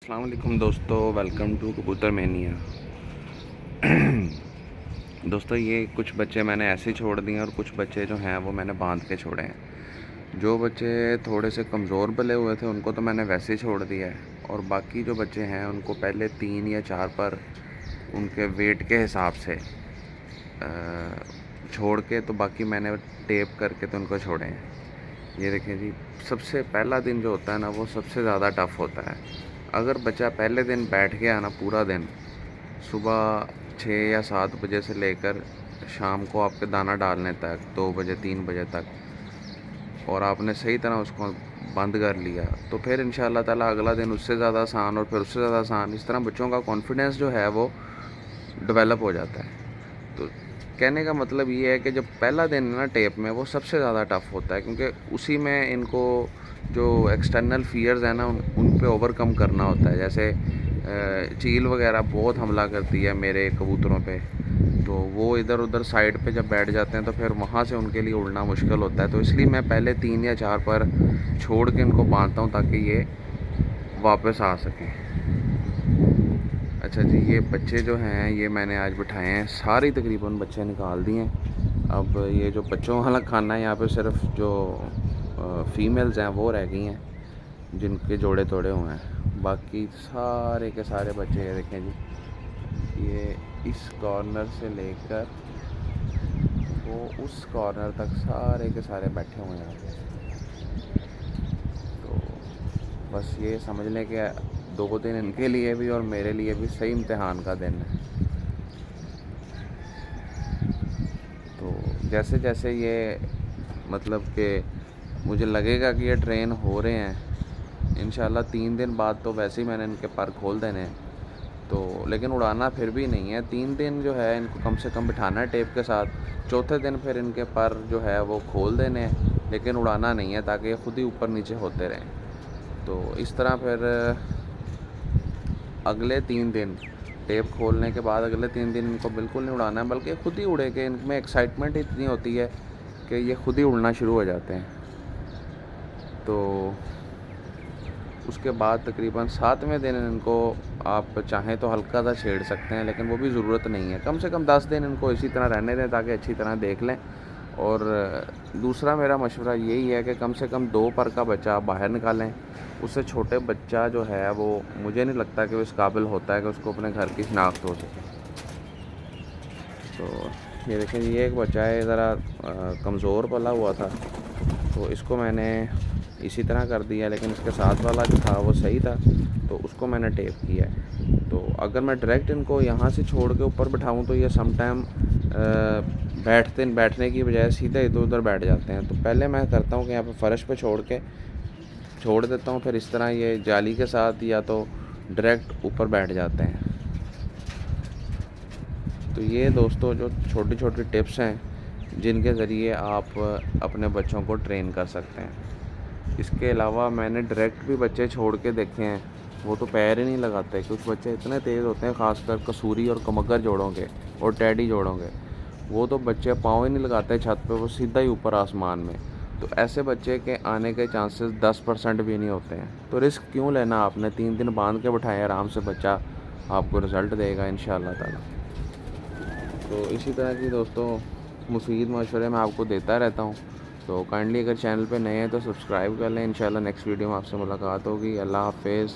السلام علیکم دوستو، ویلکم ٹو کبوتر مینیا۔ دوستو یہ کچھ بچے میں نے ایسے چھوڑ دیے اور کچھ بچے جو ہیں وہ میں نے باندھ کے چھوڑے ہیں۔ جو بچے تھوڑے سے کمزور پلے ہوئے تھے ان کو تو میں نے ویسے ہی چھوڑ دیا ہے، اور باقی جو بچے ہیں ان کو پہلے 3 یا 4 پر ان کے ویٹ کے حساب سے چھوڑ کے تو باقی میں نے ٹیپ کر کے تو ان کو چھوڑے ہیں۔ یہ دیکھیں جی، سب سے پہلا دن جو ہوتا ہے نا وہ سب سے زیادہ ٹف ہوتا ہے۔ اگر بچہ پہلے دن بیٹھ گیا نا پورا دن، صبح 6 یا 7 بجے سے لے کر شام کو آپ کے دانہ ڈالنے تک 2 بجے 3 بجے تک، اور آپ نے صحیح طرح اس کو بند کر لیا تو پھر ان شاء اللہ تعالیٰ اگلا دن اس سے زیادہ آسان اور پھر اس سے زیادہ آسان، اس طرح بچوں کا کانفیڈنس جو ہے وہ ڈیولپ ہو جاتا ہے۔ تو کہنے کا مطلب یہ ہے کہ جب پہلا دن ہے نا ٹیپ میں، وہ سب سے زیادہ ٹف ہوتا ہے، کیونکہ اسی میں ان کو جو ایکسٹرنل فیئرز ہیں نا ان پہ اوور کم کرنا ہوتا ہے۔ جیسے چیل وغیرہ بہت حملہ کرتی ہے میرے کبوتروں پہ، تو وہ ادھر ادھر سائڈ پہ جب بیٹھ جاتے ہیں تو پھر وہاں سے ان کے لیے اڑنا مشکل ہوتا ہے۔ تو اس لیے میں پہلے 3 یا 4 پر چھوڑ کے ان کو باندھتا ہوں تاکہ یہ واپس آ سکیں۔ اچھا جی، یہ بچے جو ہیں یہ میں نے آج بٹھائے ہیں، ساری تقریباً بچے نکال دیے ہیں۔ اب یہ جو بچوں والا کھانا ہے یہاں پہ صرف جو فیمیلز ہیں وہ رہ گئی ہیں جن کے جوڑے توڑے ہوئے ہیں، باقی سارے کے سارے بچے یہ دیکھیں جی، یہ اس کارنر سے لے کر وہ اس کارنر تک سارے کے سارے بیٹھے ہوئے ہیں۔ تو بس یہ سمجھ لیں کہ 2 دن ان کے لیے بھی اور میرے لیے بھی صحیح امتحان کا دن ہے۔ تو جیسے جیسے یہ مطلب کہ مجھے لگے گا کہ یہ ٹرین ہو رہے ہیں، انشاءاللہ 3 دن بعد تو ویسے ہی میں نے ان کے پر کھول دینے ہیں، تو لیکن اڑانا پھر بھی نہیں ہے۔ 3 دن جو ہے ان کو کم سے کم بٹھانا ہے ٹیپ کے ساتھ، چوتھے دن پھر ان کے پر جو ہے وہ کھول دینے ہیں، لیکن اڑانا نہیں ہے تاکہ یہ خود ہی اوپر نیچے ہوتے رہیں۔ تو اس طرح پھر اگلے 3 دن ٹیپ کھولنے کے بعد اگلے 3 دن ان کو بالکل نہیں اڑانا ہے، بلکہ خود ہی اڑے کہ ان میں ایکسائٹمنٹ اتنی ہوتی ہے کہ یہ خود ہی اڑنا شروع ہو جاتے ہیں۔ تو اس کے بعد تقریباً 7ویں دن ان کو آپ چاہیں تو ہلکا سا چھیڑ سکتے ہیں، لیکن وہ بھی ضرورت نہیں ہے۔ کم سے کم 10 دن ان کو اسی طرح رہنے دیں تاکہ اچھی طرح دیکھ لیں۔ اور دوسرا میرا مشورہ یہی ہے کہ کم سے کم 2 پر کا بچہ آپ باہر نکالیں۔ اس سے چھوٹے بچہ جو ہے وہ مجھے نہیں لگتا کہ وہ اس قابل ہوتا ہے کہ اس کو اپنے گھر کی شناخت ہو سکے۔ تو یہ دیکھیں یہ ایک بچہ ہے ذرا کمزور پلا ہوا تھا، تو اس کو میں نے اسی طرح کر دیا، لیکن اس کے ساتھ والا جو تھا وہ صحیح تھا، تو اس کو میں نے ٹیپ کیا ہے۔ تو اگر میں ڈائریکٹ ان کو یہاں سے چھوڑ کے اوپر بٹھاؤں تو یہ سم ٹائم بیٹھنے کی بجائے سیدھے ادھر ادھر بیٹھ جاتے ہیں۔ تو پہلے میں کرتا ہوں کہ یہاں پہ فرش پہ چھوڑ دیتا ہوں، پھر اس طرح یہ جالی کے ساتھ یا تو ڈائریکٹ اوپر بیٹھ جاتے ہیں۔ تو یہ دوستو جو چھوٹی چھوٹی ٹپس ہیں جن کے ذریعے آپ اپنے بچوں کو ٹرین کر سکتے ہیں۔ اس کے علاوہ میں نے ڈائریکٹ بھی بچے چھوڑ کے دیکھے ہیں، وہ تو پیر ہی نہیں لگاتے۔ کچھ بچے اتنے تیز ہوتے ہیں، خاص کر کسوری اور کمگر جوڑوں کے اور ٹیڈی جوڑوں کے، وہ تو بچے پاؤں ہی نہیں لگاتے چھت پہ، وہ سیدھا ہی اوپر آسمان میں۔ تو ایسے بچے کے آنے کے چانسز 10% بھی نہیں ہوتے ہیں۔ تو رسک کیوں لینا؟ آپ نے 3 دن باندھ کے بٹھائے، آرام سے بچہ آپ کو رزلٹ دے گا انشاءاللہ تعالی۔ تو اسی طرح کی دوستوں مفید مشورے میں آپ کو دیتا رہتا ہوں، تو کائنڈلی اگر چینل پہ نئے ہیں تو سبسکرائب کر لیں۔ انشاءاللہ نیکسٹ ویڈیو میں آپ سے ملاقات ہوگی۔ اللہ حافظ۔